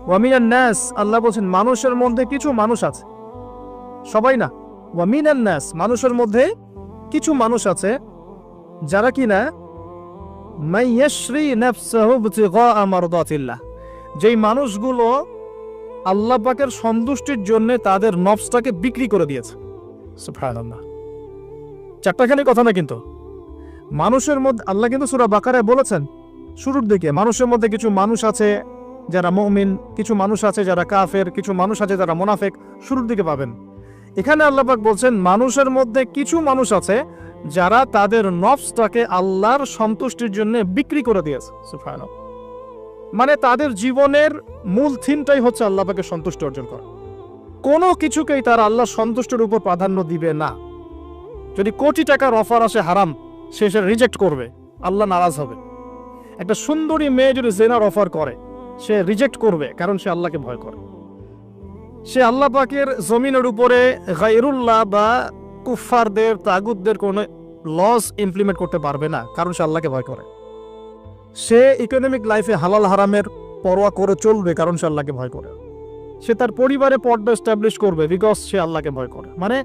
ওয়া মিনান নাস, আল্লাহ বলছেন মানুষের মধ্যে কিছু মানুষ আছে, সবাই না। ওয়া মিনান নাস, মানুষের মধ্যে কিছু মানুষ আছে যারা কিনা মাইয়াশরি নাফসাহু ইবতিগা মারদাতিল্লাহ, যেই মানুষগুলো আল্লাহ পাকের সন্তুষ্টির জন্য তাদের নফসটাকে বিক্রি করে দিয়েছে। সুবহানাল্লাহ, চারটাখানি কথা না কিন্তু। মানুষের মধ্যে আল্লাহ কিন্তু সূরা বাকারায় বলেছেন শুরুর দিকে, মানুষের মধ্যে কিছু মানুষ আছে যারা মুমিন, কিছু মানুষ আছে যারা কাফের, কিছু মানুষ আছে যারা মুনাফিক, শুরুর দিকে পাবেন। এখানে আল্লাহ পাক বলছেন মানুষের মধ্যে কিছু মানুষ আছে যারা তাদের নফসটাকে আল্লাহর সন্তুষ্টির জন্য বিক্রি করে দিয়েছে। সুবহানাল্লাহ, মানে তাদের জীবনের মূল থিমটাই হচ্ছে আল্লাহ পাকের সন্তুষ্টি অর্জন করা। কোনো কিছুকেই তারা আল্লাহর সন্তুষ্টির উপর প্রাধান্য দিবে না। যদি কোটি টাকার অফার আসে হারাম, সে রিজেক্ট করবে, আল্লাহ নারাজ হবে। একটা সুন্দরী মেয়ে যদি জেনার অফার করে, সে রিজেক্ট করবে, কারণ সে আল্লাহকে ভয় করে। সে আল্লাহ পাকের জমিনের উপরে গায়রুল্লাহ বা কুফফারদের, তাগুতদের কোনো লস ইমপ্লিমেন্ট করতে পারবে না, কারণ সে আল্লাহকে ভয় করে। সে ইকোনমিক লাইফে হালাল হারামের পরোয়া করে চলবে, কারণ সে আল্লাহকে ভয় করে। সে তার পরিবারে পর্দা এস্টাবলিশ করবে, বিকজ সে আল্লাহকে ভয় করে। মানে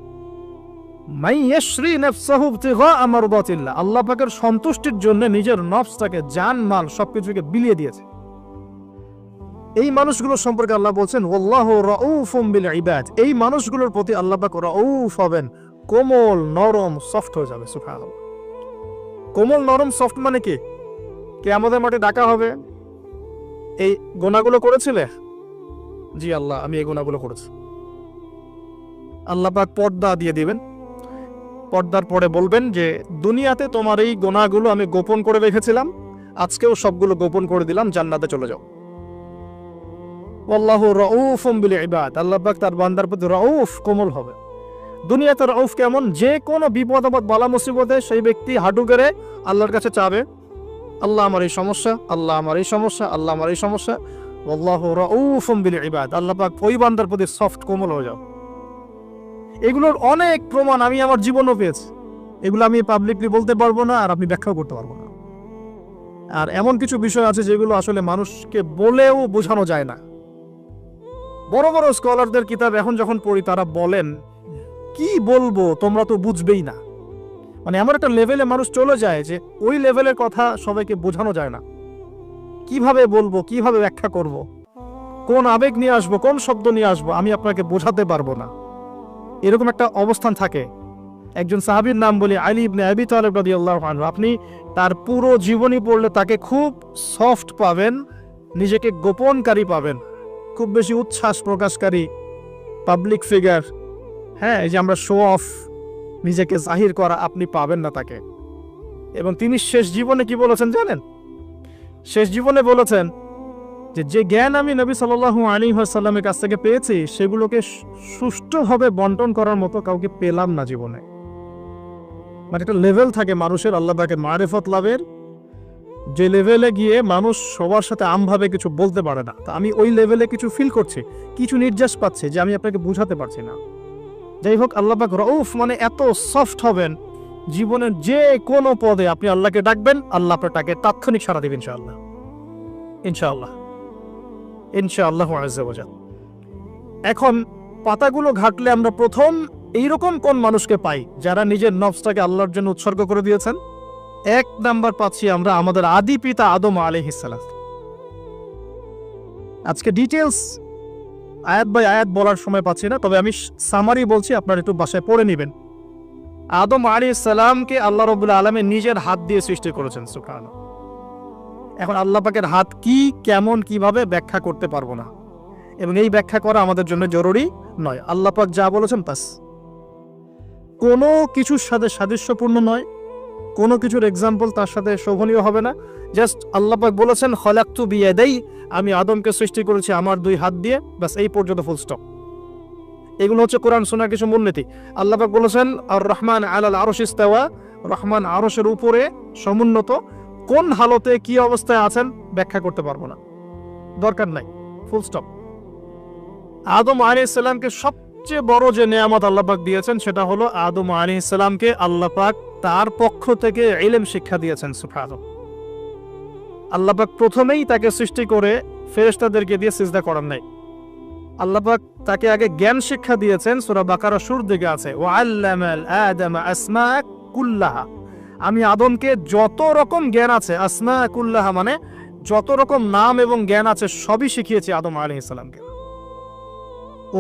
মাইয়াশরি নাফসাহু ইবতিগা মারদাতিল্লাহ, আল্লাহ পাকের সন্তুষ্টির জন্য নিজের নফসটাকে, জান মাল সবকিছুকে বিলিয়ে দিয়েছে। এই মানুষগুলোর সম্পর্কে আল্লাহ বলছেন ওয়াল্লাহু রাউফুম বিল ইবাদ, এই মানুষগুলোর প্রতি আল্লাহ পাক রাউফ হবেন, কোমল নরম সফট হয়ে যাবে। সুবহানাল্লাহ, কোমল নরম সফট মানে কি? কিয়ামতের মাঠে ডাকা হবে, এই গুনাহগুলো করেছিলে? জি আল্লাহ, আমি এই গুনাহগুলো করেছি। আল্লাহ পাক পর্দা দিয়ে দিবেন, পর্দার পরে বলবেন যে দুনিয়াতে তোমার এই গুনাহগুলো আমি গোপন করে রেখেছিলাম, আজকেও সবগুলো গোপন করে দিলাম, জান্নাতে চলে যাও। আল্লাহু রাউফুম বিল ইবাদ, আল্লাহ পাক তার বান্দার প্রতি রাউফ, কোমল হবে। দুনিয়াতে রাউফ কেমন? যে কোনো বিপদ আপদ বালা মুসিবতে সেই ব্যক্তি হাঁটু গেড়ে আল্লাহর কাছে চাবে, আল্লাহ আমার এই সমস্যা, আল্লাহ আমার এই সমস্যা, আল্লাহ আমার এই সমস্যা। আল্লাহু রাউফুম বিল ইবাদ, আল্লাহ পাক ওই বান্দার প্রতি সফট, কোমল হয়ে যাও। এগুলোর অনেক প্রমাণ আমি আমার জীবনও পেয়েছি। এগুলো আমি পাবলিকলি বলতে পারবো না, আর আপনি ব্যাখ্যাও করতে পারবো না। আর এমন কিছু বিষয় আছে যেগুলো আসলে মানুষকে বলেও বোঝানো যায় না। বড় বড় স্কলারদের কিতাব এখন যখন পড়ি, তারা বলেন কি বলবো, তোমরা তো বুঝবেই না। মানে এমন একটা লেভেলে মানুষ চলে যায় যে ওই লেভেলের কথা সবাইকে বোঝানো যায় না। কিভাবে বলবো, কিভাবে ব্যাখ্যা করব, কোন আবেগ নিয়ে আসবো, কোন শব্দ নিয়ে আসবো, আমি আপনাকে বোঝাতে পারবো না, এরকম একটা অবস্থান থাকে। একজন সাহাবীর নাম বলি আলী ইবনে আবি তালেব রাদিয়াল্লাহু আনহু। আপনি তার পুরো জীবনী পড়লে তাকে খুব সফট পাবেন, নিজেকে গোপনকারী পাবেন, খুব বেশি উচ্ছ্বাস প্রকাশকারী পাবলিক ফিগার, হ্যাঁ, এই যে আমরা শো অফ, নিজেকে জাহির করা, আপনি পাবেন না তাকে। এবং তিনি শেষ জীবনে কি বলেছেন জানেন? শেষ জীবনে বলেছেন যে যে জ্ঞান আমি নবী সাল্লাল্লাহু আলাইহি ওয়াসাল্লামের কাছ থেকে পেয়েছি, সেগুলোকে সুষ্ঠুভাবে বন্টন করার মতো কাউকে পেলাম না জীবনে। মানে একটা লেভেল থাকে মানুষের আল্লাহ পাকের মারিফত লাভের, যে লেভেলে গিয়ে মানুষ সবার সাথে আমভাবে কিছু বলতে পারে না। তা আমি ওই লেভেলে কিছু ফিল করছি, কিছু নির্যাস পাচ্ছি যে আমি আপনাকে বুঝাতে পারছি না। যাই হোক, আল্লাহ পাক রাউফ মানে এত সফট হবেন, জীবনের যে কোনো পদে আপনি আল্লাহকে ডাকবেন, আল্লাহ আপনার ডাকে তাৎক্ষণিক সাড়া দিবেন ইনশাআল্লাহ, ইনশাআল্লাহ, ইনশাআল্লাহু আযজা ওয়া জাল। এখন পাতাগুলো ঘাটলে আমরা প্রথম এইরকম কোন মানুষকে পাই যারা নিজের নফসটাকে আল্লাহর জন্য উৎসর্গ করে দিয়েছেন? এক নাম্বার পাচ্ছি আমরা আমাদের আদি পিতা আদম আলাইহিস সালাম। আজকে ডিটেইলস আয়াত বাই আয়াত বলার সময় পাচ্ছি না, তবে আমি সামারি বলছি, আপনারা একটু বাসায় পড়ে নেবেন। আদম আলাইহিস সালামকে আল্লাহ রাব্বুল আলামিন নিজের হাত দিয়ে সৃষ্টি করেছেন। সুবহানাল্লাহ। এখন আল্লাহ পাকের হাত কি, কেমন, কিভাবে ব্যাখ্যা করতে পারবো না, এবং এই ব্যাখ্যা করা আমাদের জন্য জরুরি নয়। আল্লাহ পাক যা বলেছেন বাস, কোনো কিছুর সাথে সাদৃশ্যপূর্ণ নয়, কোনো কিছুর এক্সাম্পল তার সাথে শোভনীয় হবে না। জাস্ট আল্লাহ পাক বলেছেন খলাকতু বিয়াদাই, আমি আদমকে সৃষ্টি করেছি আমার দুই হাত দিয়ে, বাস এই পর্যন্ত, ফুল স্টপ। এগুলো হচ্ছে কোরআন সুন্নাহর কিছু মূলনীতি। আল্লাহ পাক বলেছেন আর রহমান আলাল আরশ ইস্তাওয়া, রহমান আরশের উপরে সমুন্নত। কোন হালতে কি অবস্থায় আছেন ব্যাখ্যা করতে পারবো না, দরকার নাই, ফুল স্টপ। আদম আলাইহিস সালামকে সবচেয়ে বড় যে নেয়ামত আল্লাহ পাক দিয়েছেন, সেটা হলো আদম আলাইহিস সালামকে আল্লাহ পাক তার পক্ষ থেকে ইলম শিক্ষা দিয়েছেন। সুবহানাল্লাহ। আল্লাহ পাক প্রথমেই তাকে সৃষ্টি করে ফেরেশতাদেরকে দিয়ে সিজদা করান নাই। আল্লাহ পাক তাকে আগে জ্ঞান শিক্ষা দিয়েছেন। সূরা বাকারা শুরুর দিকে আছে, ওয়া আল্লামাল আদামা আসমা কুল্লাহা। আমি আদমকে যত রকম জ্ঞান আছে, আসমা কুল্লাহা মানে যত রকম নাম এবং জ্ঞান আছে সবই শিখিয়েছি আদম আলাইহিস সালামকে।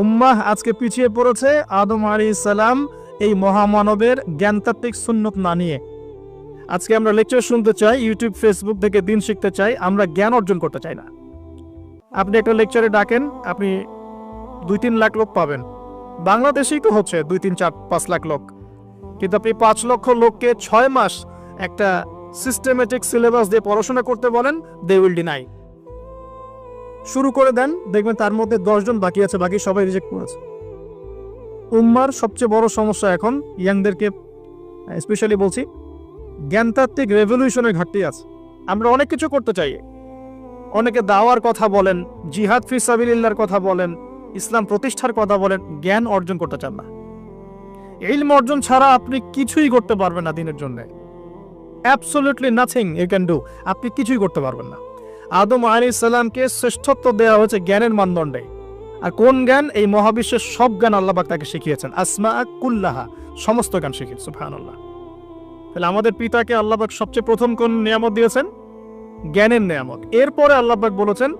উম্মাহ আজকে পিছিয়ে পড়েছে আদম আলাইহিস সালাম এই মহামানবের জ্ঞানতাত্ত্বিক সুন্নত না নিয়ে। আজকে আমরা লেকচার শুনতে চাই, ইউটিউব ফেসবুক থেকে দিন শিখতে চাই, আমরা জ্ঞান অর্জন করতে চাই না। আপনি একটা লেকচারে ডাকেন, আপনি 2-3 লাখ লোক পাবেন। বাংলাদেশেই তো হচ্ছে 2-3-4-5 লাখ লোক, কিন্তু আপনি 5 লক্ষ লোককে 6 মাস একটা সিস্টেমেটিক সিলেবাস দিয়ে পড়াশোনা করতে বলেন, দে উইল ডিনাই। শুরু করে দেন, দেখবেন তার মধ্যে 10 জন বাকি আছে, বাকি সবাই রিজেক্ট করেছে। উম্মার সবচেয়ে বড় সমস্যা এখন, ইয়াংদেরকে স্পেশালি বলছি, জ্ঞানতাত্ত্বিক রেভলিউশনের ঘাটতি আছে। আমরা অনেক কিছু করতে চাই, অনেকে দাওয়ার কথা বলেন, জিহাদ ফি সাবিলিল্লাহর কথা বলেন, ইসলাম প্রতিষ্ঠার কথা বলেন, জ্ঞান অর্জন করতে চান না। ইলম অর্জন ছাড়া আপনি কিছুই করতে পারবেন না দিনের জন্য। Absolutely nothing you can do. আপনি কিছুই করতে পারবেন না। আদম আলাইহিস সালামকে শ্রেষ্ঠত্ব দেওয়া হয়েছে জ্ঞানের মানদণ্ডে। আর কোন জ্ঞান? এই মহাবিশ্বের সব জ্ঞান আল্লাহ পাক তাকে শিখিয়েছেন, আসমা কুল্লাহা, সমস্ত জ্ঞান শিখিয়েছেন। সুবহানাল্লাহ। তাহলে আমাদের পিতাকে আল্লাহ পাক সবচেয়ে প্রথম কোন নিয়ামত দিয়েছেন? জ্ঞানের নিয়ামত। এরপরে আল্লাহ পাক বলেছেন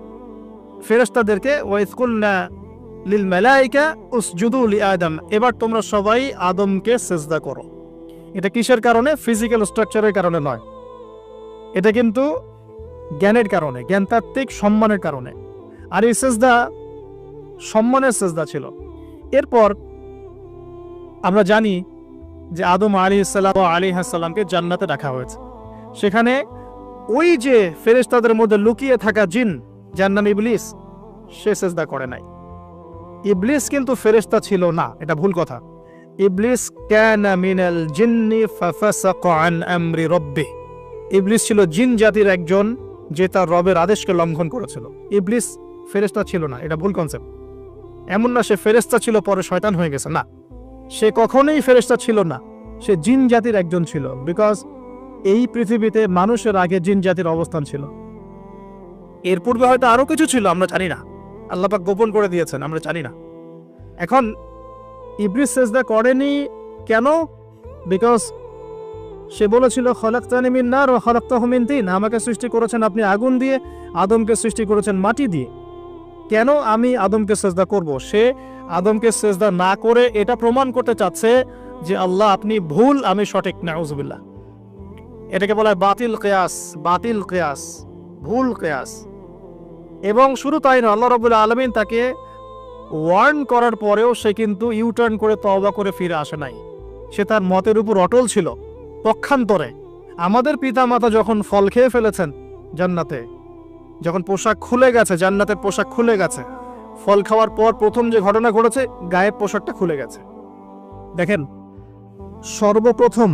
ফেরেশতাদেরকে, ওয়াইজ কুলনা লিল মালাইকা উসজুদু লিআদম, এবার তোমরা সবাই আদমকে সিজদা করো। এটা কিসের কারণে? ফিজিক্যাল স্ট্রাকচারের কারণে নয়, এটা কিন্তু জ্ঞানের কারণে, জ্ঞানতাত্ত্বিক সম্মানের কারণে। আর এই সিজদা সম্মানের সিজদা ছিল। এরপর আমরা জানি যে আদম আলাইহিস সালামকে জান্নাতে রাখা হয়েছে। সেখানে ওই যে ফেরেশতাদের মধ্যে লুকিয়ে থাকা জিন, যার নাম ইবলিস, সে সিজদা করে নাই। ইবলিস কিন্তু ফেরেশতা ছিল না, এটা ভুল কথা। ইবলিস কানা মিনাল জিন্নি ফাফাসাকা আন আমরি রাব্বিহ। ইবলিস ছিল জিন জাতির একজন, যে তার রবের আদেশকে লঙ্ঘন করেছিল। ইবলিস ফেরেশতা ছিল না, এটা ভুল কনসেপ্ট। এমন না সে ফেরেশতা ছিল পরে শয়তান হয়ে গেছে, না, সে কখনোই ফেরেশতা ছিল না, সে জিন জাতির একজন ছিল। বিকজ এই পৃথিবীতে মানুষের আগে জিন জাতির অবস্থান ছিল। এর পূর্বে হয়তো আরো কিছু ছিল, আমরা জানি না, আল্লাহ পাক গোপন করে দিয়েছেন, আমরা জানি না। এখন ইবলিস সিজদা করেনি কেন? বিকজ সে বলেছিল খলাকতানি মিন নার ওয়া খলাকতাহু মিন তিন, আমাকে সৃষ্টি করেছেন আপনি আগুন দিয়ে, আদমকে সৃষ্টি করেছেন মাটি দিয়ে, কেন আমি আদমকে সিজদা করব? সে আদমকে সিজদা না করে এটা প্রমাণ করতে চাচ্ছে যে আল্লাহ আপনি ভুল, আমি সঠিক। নাউজুবিল্লাহ। এটাকে বলা হয় বাতিল কিয়াস, বাতিল কিয়াস, ভুল কিয়াস। এবং শুধু তাই না, আল্লাহ রাব্বুল আলামিন তাকে ওয়ার্ন করার পরেও সে কিন্তু ইউটার্ন করে তওবা করে ফিরে আসে নাই। সে তার মতের উপর অটল ছিল। পক্ষান্তরে আমাদের পিতামাতা যখন ফল খেয়ে ফেলেছেন জান্নাতে, যখন পোশাক খুলে গেছে, জান্নাতের পোশাক খুলে গেছে, ফল খাওয়ার পর প্রথম যে ঘটনা ঘটেছে, গায়ের পোশাকটা খুলে গেছে। দেখেন, সর্বপ্রথম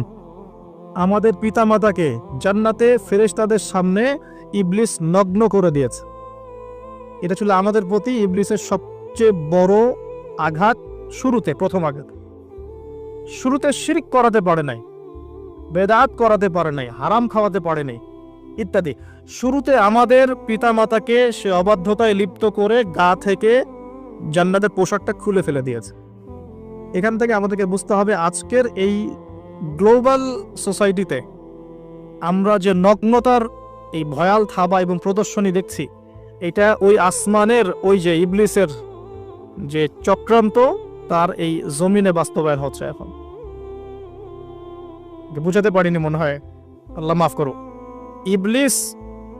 আমাদের পিতামাতাকে জান্নাতে ফেরেশতাদের সামনে ইবলিস নগ্ন করে দিয়েছে। এটা ছিল আমাদের প্রতি ইবলিসের সবচেয়ে বড় আঘাত। শুরুতে, প্রথম আঘাত। শুরুতে শিরক করাতে পারে নাই, বেদাত করাতে পারে নাই, হারাম খাওয়াতে পারে নাই ইত্যাদি। শুরুতে আমাদের পিতামাতাকে সে অবাধ্যতায় লিপ্ত করে গা থেকে জান্নাতের পোশাকটা খুলে ফেলে দিয়েছে। এখান থেকে আমাদেরকে বুঝতে হবে, আজকের এই গ্লোবাল সোসাইটিতে আমরা যে নগ্নতার এই ভয়াল থাবা এবং প্রদর্শনী দেখছি, এটা ওই আসমানের ওই যে ইবলিসের যে চক্রান্ত, তার এই জমিনে বাস্তবায়ন হচ্ছে এখন। বুঝাতে পারিনি মনে হয়, আল্লাহ মাফ করো। ইবলিস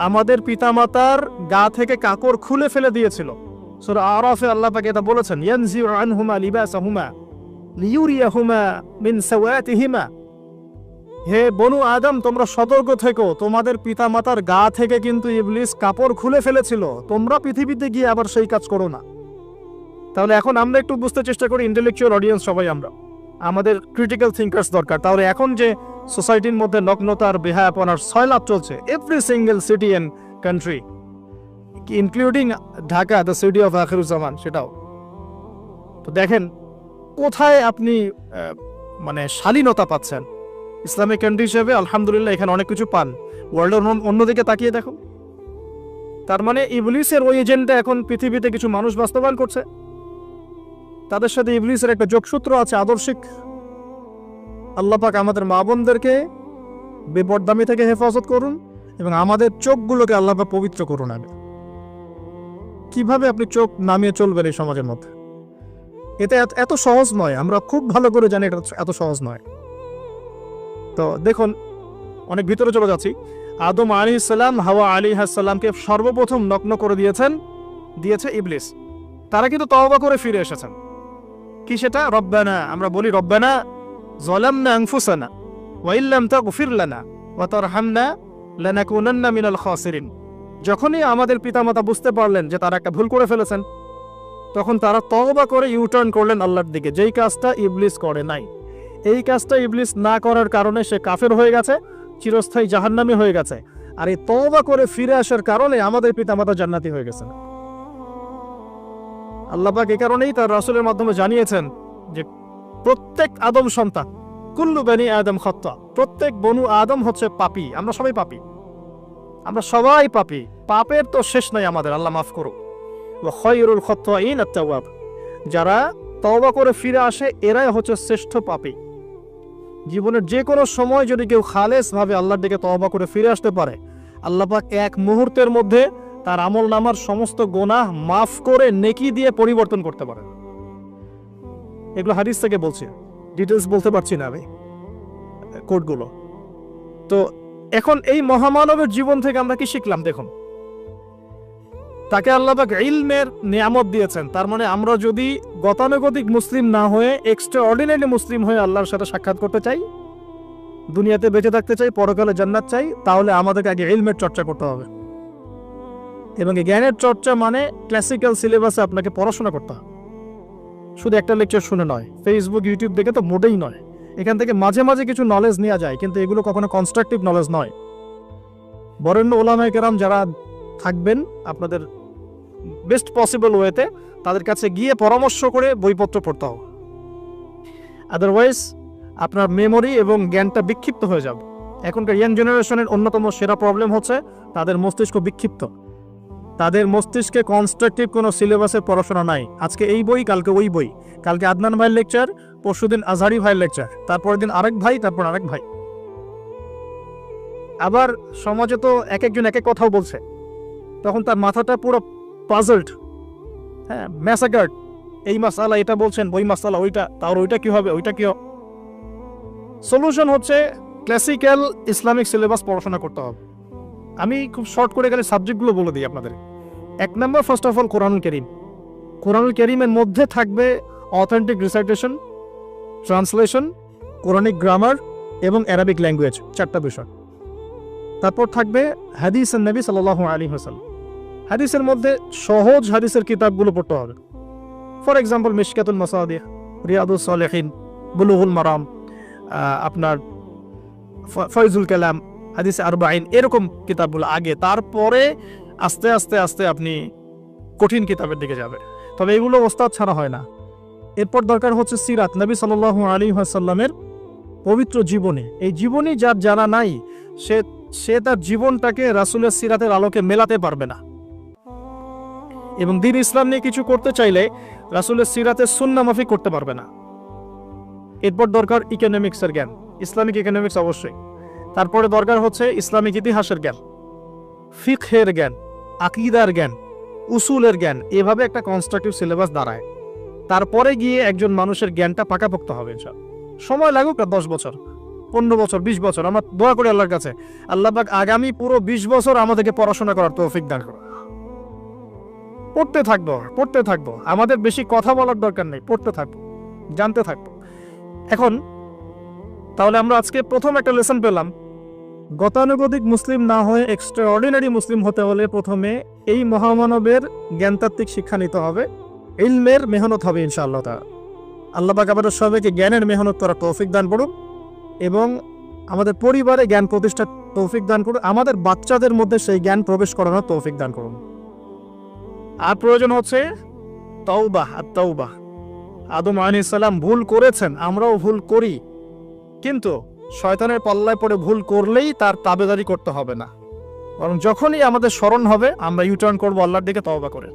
আমাদের পিতামাতার গা থেকে কাপড় খুলে ফেলে দিয়েছিল। সূরা আরাফে আল্লাহ পাক এটা বলেছেন, ইয়ানজিউ আনহুমা লিবাসাহুমা লিয়ুরিয়াহুমা মিন সাওয়াতিহিমা। হে বনু আদম, তোমরা সতর্ক থেকো, তোমাদের পিতামাতার গা থেকে কিন্তু ইবলিস কাপড় খুলে ফেলেছিল, তোমরা পৃথিবীতে গিয়ে আবার সেই কাজ করো না। তাহলে এখন আমরা একটু বুঝতে চেষ্টা করি, ইন্টেলেকচুয়াল অডিয়েন্স সবাই আমরা, আমাদের ক্রিটিক্যাল থিঙ্কার্স দরকার। তাহলে এখন যে সোসাইটির মধ্যে নগ্নতার, বেহায়াপনার সয়লাভ চলছে, every single city and country, including Dhaka, the city of Akhiruzzaman, সেটাও তো দেখেন কোথায় আপনি মানে শালীনতা পাচ্ছেন। ইসলামিক কান্ট্রি হিসেবে আলহামদুলিল্লাহ এখানে অনেক কিছু পান। ওয়ার্ল্ডের অন্যদিকে তাকিয়ে দেখো, তার মানে ইবলিসের ওই এজেন্ডা এখন পৃথিবীতে কিছু মানুষ বাস্তবায়ন করছে। তাদের সাথে ইবলিসের একটা যোগসূত্র আছে আদর্শিক। আল্লাহ পাক আমাদের মা বোনদেরকে বেপরদামি থেকে হেফাজত করুন এবং আমাদের চোখগুলোকে আল্লাহ পাক পবিত্র করুন। আগে কিভাবে আপনি চোখ নামিয়ে চলবেন এই সমাজের মধ্যে, এটা এত সহজ নয়। আমরা খুব ভালো করে জানি এটা এত সহজ নয়। তো দেখুন, অনেক ভিতরে চলে যাচ্ছি। আদম আলাইহিস সালাম হাওয়া আলাইহিস সালামকে সর্বপ্রথম নগ্ন করে দিয়েছে ইবলিস। তারা কিন্তু তওবা করে ফিরে এসেছেন। কি সেটা? রব্বানা, আমরা বলি রব্বানা যালামনা আনফুসানা ওয়া ইল্লাম তাগফির লানা ওয়া তারহামনা লানাকুনান্না মিনাল খাসিরিন। যখনই আমাদের পিতামাতা বুঝতে পারলেন যে তারা একটা ভুল করে ফেলেছেন, তখন তারা তওবা করে ইউটার্ন করলেন আল্লাহর দিকে, যেই কাজটা ইবলিস করে নাই। এই কাজটা ইবলিস না করার কারণে সে কাফের হয়ে গেছে, চিরস্থায়ী জাহান্নামী হয়ে গেছে। আর এই তওবা করে ফিরে আসার কারণে আমাদের পিতামাতা জান্নাতি হয়ে গেছেন। আল্লাহ পাক এই কারণেই তার রাসূলের মাধ্যমে জানিয়েছেন যে প্রত্যেক আদম সন্তান, কুল্লু বনি আদম খাত্তা, প্রত্যেক বনু আদম হচ্ছে পাপী। আমরা সবাই পাপী, আমরা সবাই পাপী। পাপের তো শেষ নাই আমাদের, আল্লাহ মাফ করুক। ওয়া খায়রুল খাত্তাইন আত-তাওয়াব, যারা তওবা করে ফিরে আসে এরাই হচ্ছে শ্রেষ্ঠ পাপী। জীবনের যে কোনো সময় যদি কেউ খালেস ভাবে আল্লাহর দিকে তওবা করে ফিরে আসতে পারে, আল্লাহ পাক এক মুহূর্তের মধ্যে তার আমল নামার সমস্ত গুনাহ মাফ করে নেকি দিয়ে পরিবর্তন করতে পারে। এগুলো হাদিস থেকে বলছি, ডিটেলস বলতে পারছি না আমি, কোডগুলো। তো এখন এই মহামানবের জীবন থেকে আমরা কি শিখলাম? দেখুন, তাকে আল্লাহ পাক ইলমের নিয়ামত দিয়েছেন। তার মানে আমরা যদি গতানুগতিক মুসলিম না হয়ে এক্সট্রা অর্ডিনারি মুসলিম হয়ে আল্লাহর সাথে সাক্ষাৎ করতে চাই, দুনিয়াতে বেঁচে থাকতে চাই, পরকালে জান্নাত চাই, তাহলে আমাদেরকে আগে ইলমের চর্চা করতে হবে। এবং এই জ্ঞানের চর্চা মানে ক্লাসিক্যাল সিলেবাসে আপনাকে পড়াশোনা করতে হবে, শুধু একটা লেকচার শুনে নয়, ফেসবুক ইউটিউব দেখে তো মোটেই নয়। এখান থেকে মাঝে মাঝে কিছু নলেজ নেওয়া যায়, কিন্তু এগুলো কখনো কনস্ট্রাকটিভ নলেজ নয়। বরেণ্য ওলামায়ে কেরাম যারা থাকবেন আপনাদের বেস্ট পসিবল ওয়েতে, তাদের কাছে গিয়ে পরামর্শ করে বইপত্র পড়তে হবে। আদারওয়াইজ আপনার মেমোরি এবং জ্ঞানটা বিক্ষিপ্ত হয়ে যাবে। এখনকার ইয়াং জেনারেশনের অন্যতম সেরা প্রবলেম হচ্ছে তাদের মস্তিষ্ক বিক্ষিপ্ত। তাদের মস্তিষ্কে কনস্ট্রাকটিভ কোনো সিলেবাসের পড়াশোনা নাই। আজকে এই বই, কালকে ওই বই, কালকে আদনান ভাইয়ের লেকচার, পরশুদিন আজহারি ভাইয়ের লেকচার, তারপরের দিন আরেক ভাই, তারপর আরেক ভাই। আবার সমাজে তো এক একজন এক এক কথাও বলছে, তখন তার মাথাটা পুরো পাজলড, হ্যাঁ, ম্যাসাকার্ড। এই মাসালা এটা বলছেন, ওই মাসালা ওইটা, তার ওইটা কি হবে, ওইটা কি হবে। সলিউশন হচ্ছে ক্লাসিক্যাল ইসলামিক সিলেবাস পড়াশোনা করতে হবে। আমি খুব শর্ট করে গেলে সাবজেক্টগুলো বলে দিই আপনাদের। 1 নম্বর, ফার্স্ট অফ অল কোরআনুল কারীম। কোরআনুল কারীমের মধ্যে থাকবে authentic recitation, translation, Quranic grammar এবং অ্যারাবিক ল্যাঙ্গুয়েজ, 4টা বিষয়। তারপর থাকবে হাদিস নবী সাল্লাল্লাহু আলাইহি ওয়াসাল্লাম। হাদিসের মধ্যে সহজ হাদিসের কিতাবগুলো পড়তে হবে। ফর এক্সাম্পল মিশকাতুল মাসাবিহ, রিয়াদুস সালিহিন, বুলুগুল মারাম, আপনার ফয়জুল কালাম, হাদিস আরবাইন, এরকম কিতাবগুলো আগে, তারপরে আস্তে আস্তে আস্তে আপনি কঠিন কিতাবের দিকে যাবেন। তবে এগুলো ওস্তাদ ছাড়া হয় না। এরপর দরকার হচ্ছে সিরাত, নবী সাল্লাল্লাহু আলাইহি ওয়াসাল্লামের পবিত্র জীবনী। এই জীবনী যার জানা নাই, সে তার জীবনটাকে রাসূলের সিরাতের আলোকে মেলাতে পারবে না। এবং দ্বীন ইসলাম নিয়ে কিছু করতে চাইলে রাসূলের সিরাতের সুন্নাহ মাফিক করতে পারবে না। এরপর দরকার ইকোনমিক্সের জ্ঞান, ইসলামিক ইকোনমিক্স অবশ্যই। তারপরে দরকার হচ্ছে ইসলামিক ইতিহাসের জ্ঞান, ফিকহের জ্ঞান, আকীদার জ্ঞান, উসুলের জ্ঞান। এভাবে একটা কনস্ট্রাকটিভ সিলেবাস দাঁড়ায়। তারপরে গিয়ে একজন মানুষের জ্ঞানটা পাকাপোক্ত হবে ইনশাআল্লাহ। সময় লাগুক না 10 বছর, 15 বছর, 20 বছর। আমরা দোয়া করি আল্লাহর কাছে, আল্লাহ পাক আগামী পুরো 20 বছর আমাদেরকে পড়াশোনা করার তৌফিক দান করুন। পড়তে থাকবো। আমাদের বেশি কথা বলার দরকার নেই, পড়তে থাকবো, জানতে থাকবো। এখন তাহলে আমরা আজকে প্রথম একটা লেসন পেলাম, গতানুগতিক মুসলিম না হয়ে এক্সট্রা অর্ডিনারি মুসলিম হতে হলে প্রথমে এই মহামানবের জ্ঞানতাত্ত্বিক শিক্ষা নিতে হবে, ইলমের মেহনত হবে ইনশাআল্লাহ তাআলা। আল্লাহ পাক আমাদের সবাইকে জ্ঞানের মেহনত করার তৌফিক দান করুন এবং আমাদের পরিবারে জ্ঞান প্রতিষ্ঠার তৌফিক দান করুন, আমাদের বাচ্চাদের মধ্যে সেই জ্ঞান প্রবেশ করানোর তৌফিক দান করুন। আর প্রয়োজন হচ্ছে তাওবাহ, আত-তাওবাহ। আদম আলাইহিস সালাম ভুল করেছেন, আমরাও ভুল করি, কিন্তু শয়তানের পাল্লায় পড়ে ভুল করলেই তার তাবেদারি করতে হবে না। বরং যখনই আমাদের স্মরণ হবে আমরা ইউটার্ন করবো আল্লাহর দিকে তওবা করে।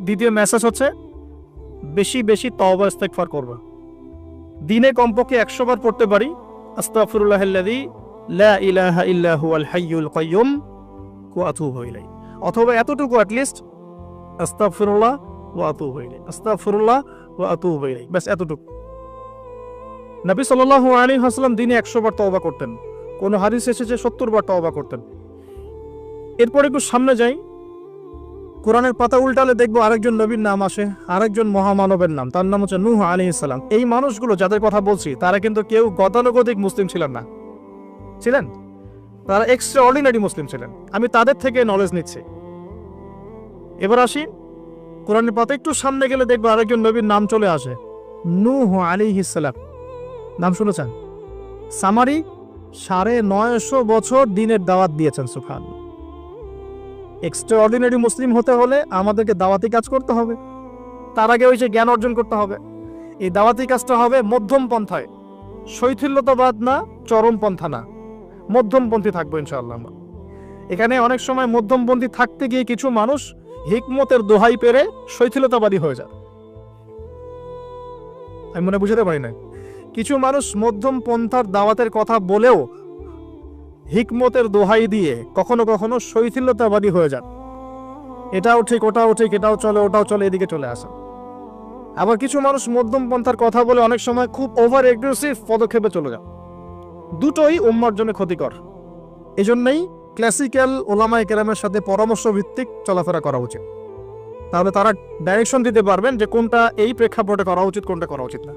দ্বিতীয় মেসেজ হচ্ছে বেশি বেশি তওবা ইস্তেগফার করবা। দিনে কমপক্ষে 100 বার পড়তে পারি আস্তাগফিরুল্লাহাল্লাযী লা ইলাহা ইল্লা হুয়াল হাইয়ুল কাইয়্যুম ওয়া আতুবু ইলাইহি, অথবা এতটুকু অ্যাটলিস্ট আস্তাগফিরুল্লাহ ওয়া আতুবু ইলাইহি, আস্তাগফিরুল্লাহ ওয়া আতুবু ইলাইহি, বাস এতটুকু। নবী সাল্লাল্লাহু আলাইহি ওয়াসাল্লাম দিনে 100 বার তওবা করতেন, কোন হাদিস এসেছে 70 বার তওবা করতেন। এরপর একটু সামনে যাই, কোরআনের পাতা উল্টালে দেখবো আরেকজন নবীর নাম আসে, আরেকজন মহামানবের নাম, তার নাম হচ্ছে নূহ আলাইহিস সালাম। এই মানুষগুলো যাদের কথা বলছি তারা কিন্তু কেউ গতানুগতিক মুসলিম ছিলেন না, ছিলেন তারা এক্সট্রা অর্ডিনারি মুসলিম ছিলেন। আমি তাদের থেকে নলেজ নিচ্ছি। এবার আসি কোরআনের পাতা একটু সামনে গেলে দেখবো আরেকজন নবীর নাম চলে আসে, নূহ আলাইহিস সালাম। নাম শুনেছেন? সামারি 950 বছর দিনের দাওয়াত দিয়েছেন। সুবহানাল্লাহ। এক্সট্রা অর্ডিনারি মুসলিম হতে হলে আমাদেরকে দাওয়াতি কাজ করতে হবে, তার আগে ওই যে জ্ঞান অর্জন করতে হবে। এই দাওয়াতি কাজটা হবে মধ্যম পন্থায়, শৈথিল্যতাবাদ না, চরমপন্থা না, মধ্যমপন্থী থাকবো ইনশাআল্লাহ। এখানে অনেক সময় মধ্যমপন্থী থাকতে গিয়ে কিছু মানুষ হিকমতের দোহাই পেরে শৈথিলতাবাদী হয়ে যায়। আমি মনে বুঝাতে পারি না, কিছু মানুষ মধ্যম পন্থার দাওয়াতের কথা বলেও হিকমতের দোহাই দিয়ে কখনো কখনো শৈথিল্যতাবাদী হয়ে যান। এটাও ঠিক, ওটাও ঠিক, এটাও চলে, ওটাও চলে, এদিকে চলে আসে। আবার কিছু মানুষ মধ্যম পন্থার কথা বলে অনেক সময় খুব ওভার এগ্রেসিভ পদক্ষেপে চলে যান। দুটোই উম্মার জন্য ক্ষতিকর। এজন্যই ক্লাসিক্যাল ওলামায়ে কেরামের সাথে পরামর্শ ভিত্তিক চলাফেরা করা উচিত, তাহলে তারা ডাইরেকশন দিতে পারবেন যে কোনটা এই প্রেক্ষাপটে করা উচিত, কোনটা করা উচিত না।